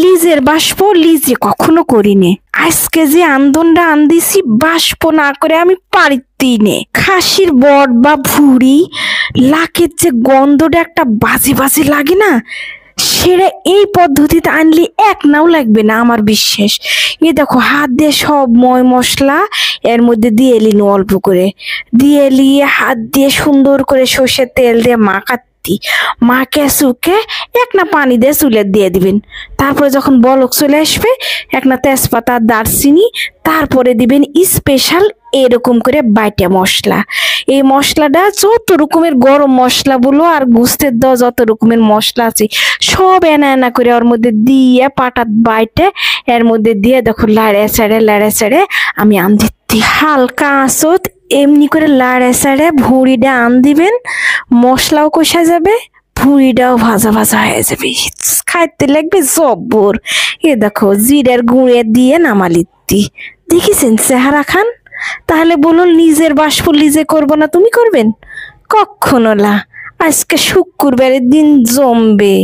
লিজের বাষ্প লিজে কখনো করিনি, আজকে যে আন্দোলনটা আনদিছি বাষ্প না করে আমি পারিতেই নে। খাসির বট বা ভুড়ি লাকের যে গন্ধটা একটা বাজে বাজে লাগে না, সেটা এই পদ্ধতিতে আনলে এক নাও লাগবে না আমার বিশ্বাস। এ দেখো হাত দিয়ে সব ময় মশলা এর মধ্যে দিয়ে এলিন, অল্প করে দিয়ে এলিয়ে হাত দিয়ে সুন্দর করে সর্ষের তেল দিয়ে মাকে শুকে এক না পানি দিয়ে চুলে দিয়ে দিবেন। তারপরে যখন বলক চলে আসবে এক না তেজপাতা দারচিনি, তারপরে দিবেন স্পেশাল এরকম করে বাইটা মশলা। এই মশলাটা যত রকমের গরম মশলা বলো আর গুস্তের দেওয়া যত রকমের মশলা আছে সব এনা এনা করে ওর মধ্যে দিয়ে পাটাত বাইটে এর মধ্যে দিয়ে দেখো লাড়ে ছেড়ে আমি আনদিতি হালকা আঁচত এমনি করে লাড়ে ছেড়ে ভুঁড়িটা আন দিবেন। মশলাও কষা যাবে, ভুঁড়িটাও ভাজা ভাজা হয়ে যাবে, খাইতে লাগবে জব্বর। এ দেখো জিরের গুঁড়ে দিয়ে নামালিতি, দেখেছেন চেহারা খান? তাহলে বলুন নিজের বাষ্প লিজে করবো না, তুমি করবেন? কখনো না, আজকে শুক্রবারের দিন জমবে।